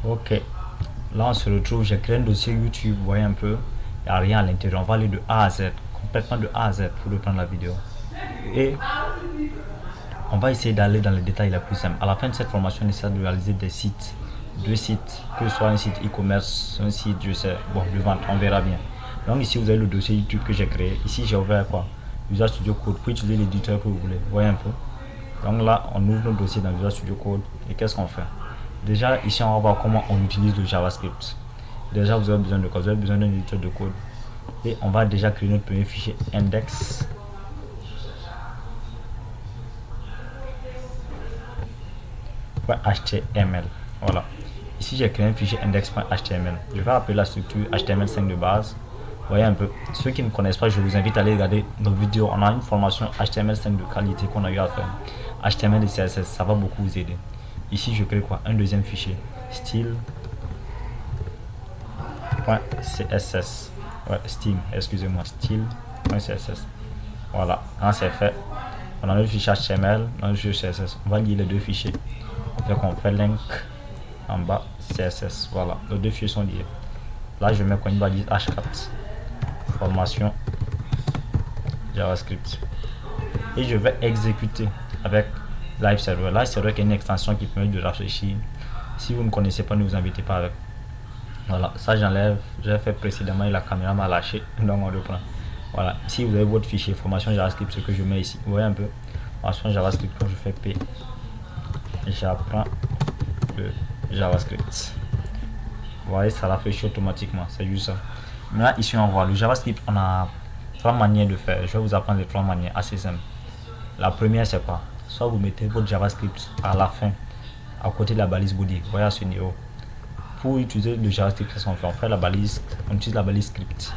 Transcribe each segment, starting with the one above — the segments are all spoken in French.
Ok, là on se retrouve, j'ai créé un dossier YouTube, vous voyez un peu, il n'y a rien à l'intérieur, on va aller de A à Z, complètement de A à Z pour reprendre la vidéo. Et on va essayer d'aller dans les détails les plus simples. À la fin de cette formation, on essaie de réaliser des sites, deux sites, que ce soit un site e-commerce, un site, je sais, bon, de vente, on verra bien. Donc ici, vous avez le dossier YouTube que j'ai créé. Ici, j'ai ouvert quoi? Visual Studio Code pour utiliser l'éditeur que vous voulez. Vous voyez un peu. Donc là, on ouvre notre dossier dans Visual Studio Code. Et qu'est-ce qu'on fait? Déjà, ici, on va voir comment on utilise le JavaScript. Déjà, vous avez besoin de quoi? Vous avez besoin d'un éditeur de code. Et on va déjà créer notre premier fichier index. .html. Voilà. Ici, j'ai créé un fichier index.html. Je vais appeler la structure HTML5 de base. Vous voyez un peu. Ceux qui ne connaissent pas, je vous invite à aller regarder nos vidéos. On a une formation HTML5 de qualité qu'on a eu à faire. HTML et CSS, ça va beaucoup vous aider. Ici, je crée quoi? Un deuxième fichier. Style.css. Ouais, style, excusez-moi. Style.css. Voilà. Quand c'est fait, on a le fichier HTML, on a le fichier CSS. On va lier les deux fichiers. Donc on fait link en bas CSS. Voilà, les deux fichiers sont liés. Là, je mets quoi? Une balise H4 formation JavaScript et je vais exécuter avec Live Server. Live Server qui est une extension qui permet de rafraîchir. Si vous ne connaissez pas, ne vous invitez pas avec. Voilà, ça j'enlève. J'ai fait précédemment et la caméra m'a lâché. Donc on reprend. Voilà, si vous avez votre fichier formation JavaScript, ce que je mets ici, vous voyez un peu formation JavaScript. Quand je fais P, j'apprends le JavaScript. Vous voyez, ça rafraîchit automatiquement. C'est juste ça. Maintenant, ici, on voit le JavaScript. On a trois manières de faire. Je vais vous apprendre les trois manières assez simples. La première, c'est quoi? Soit vous mettez votre JavaScript à la fin, à côté de la balise body. Vous voyez à ce niveau. Pour utiliser le JavaScript, qu'est-ce qu'on fait? On fait la balise, on utilise la balise script.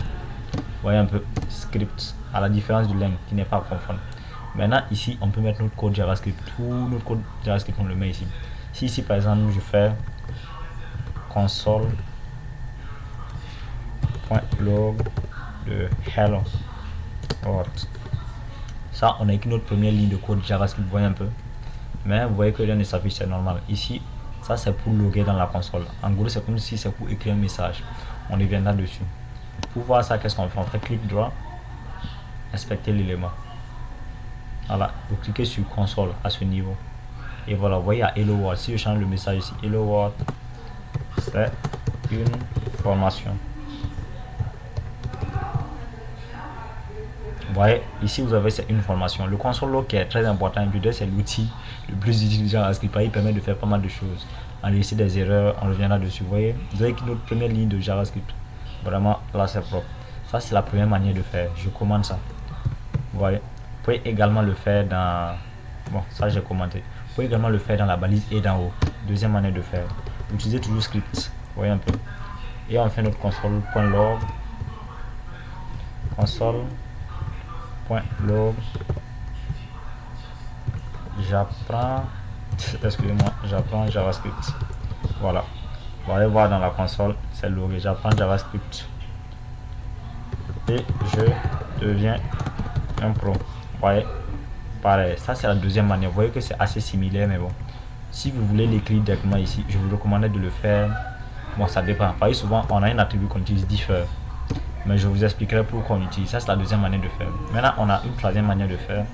Vous voyez un peu script, à la différence du link qui n'est pas à confondre. Maintenant, ici, on peut mettre notre code JavaScript. Tout notre code JavaScript, on le met ici. Si ici, par exemple, je fais console.log de hello world, ça, on a écrit notre première ligne de code JavaScript, vous voyez un peu. Mais vous voyez que rien ne s'affiche, c'est normal. Ici, ça, c'est pour loguer dans la console. En gros, c'est comme si c'est pour écrire un message. On reviendra dessus. Pour voir ça, qu'est-ce qu'on fait? On fait clic droit, inspecter l'élément. Voilà, vous cliquez sur console à ce niveau. Et voilà, vous voyez à Hello World. Si je change le message ici, Hello World, c'est une formation. Vous voyez, ici vous avez une formation. Le console log qui est très important, c'est l'outil le plus utilisé en JavaScript. Il permet de faire pas mal de choses. Enregistrer des erreurs, on reviendra dessus. Vous voyez, vous avez notre première ligne de JavaScript. Vraiment, là c'est propre. Ça, c'est la première manière de faire. Je commande ça. Vous voyez, vous pouvez également le faire dans. Bon, ça j'ai commenté. Vous pouvez également le faire dans la balise et d'en haut. Deuxième manière de faire. Utilisez toujours script. Vous voyez un peu. Et on fait notre console.log. Console.log. J'apprends. Excusez-moi, j'apprends JavaScript. Voilà. Vous allez voir dans la console, c'est logué. J'apprends JavaScript. Et je deviens un pro. Vous voyez, pareil. Ça, c'est la deuxième manière. Vous voyez que c'est assez similaire, mais bon. Si vous voulez l'écrire directement ici, je vous recommande de le faire. Bon, ça dépend. Par exemple, souvent, on a un attribut qu'on utilise differ. Mais je vous expliquerai pourquoi on utilise. Ça, c'est la deuxième manière de faire. Maintenant, on a une troisième manière de faire.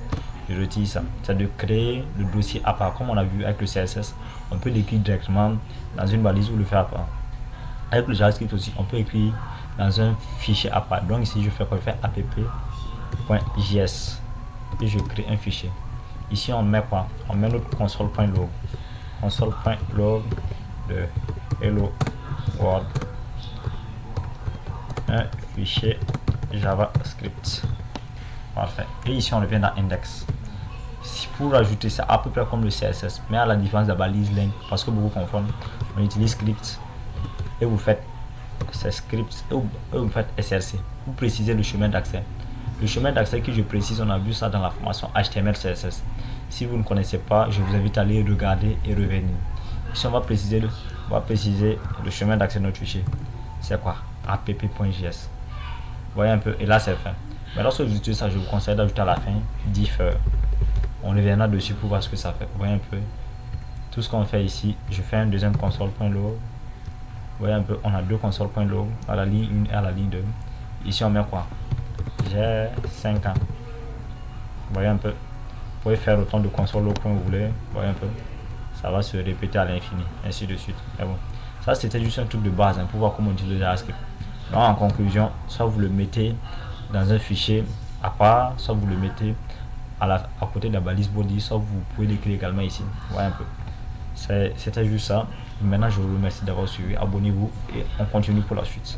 Je retire ça. C'est de créer le dossier à part. Comme on a vu avec le CSS, on peut l'écrire directement dans une balise ou le faire à part. Avec le JavaScript aussi, on peut écrire dans un fichier à part. Donc ici, je fais quoi? Je fais app.js et je crée un fichier. Ici, on met quoi? On met notre console.log. Console.log de hello world. Un fichier JavaScript. Parfait. Et ici, on revient dans index. Pour ajouter ça à peu près comme le CSS, mais à la différence de la balise link, parce que beaucoup confondent, on utilise script et vous faites ces scripts et vous faites src. Vous précisez le chemin d'accès. Le chemin d'accès que je précise, on a vu ça dans la formation HTML CSS. Si vous ne connaissez pas, je vous invite à aller regarder et revenir. Ici, on va préciser le chemin d'accès de notre fichier. C'est quoi? app.js. Vous voyez un peu, et là c'est fait. Mais lorsque vous utilisez ça, je vous conseille d'ajouter à la fin differ. On reviendra dessus pour voir ce que ça fait. Vous voyez un peu tout ce qu'on fait ici. Je fais un deuxième console.log voyez un peu, on a deux console.log à la ligne 1 et à la ligne 2. Ici on met quoi? J'ai 5 ans. Vous voyez un peu, vous pouvez faire autant de console.log que vous voulez. Vous voyez un peu, ça va se répéter à l'infini, ainsi de suite. Mais bon, ça c'était juste un truc de base pour voir comment utiliser JavaScript. Donc en conclusion, soit vous le mettez dans un fichier à part, soit vous le mettez à côté de la balise body, soit vous pouvez l'écrire également ici. Vous voyez un peu, c'était juste ça. Maintenant je vous remercie d'avoir suivi, abonnez-vous et on continue pour la suite.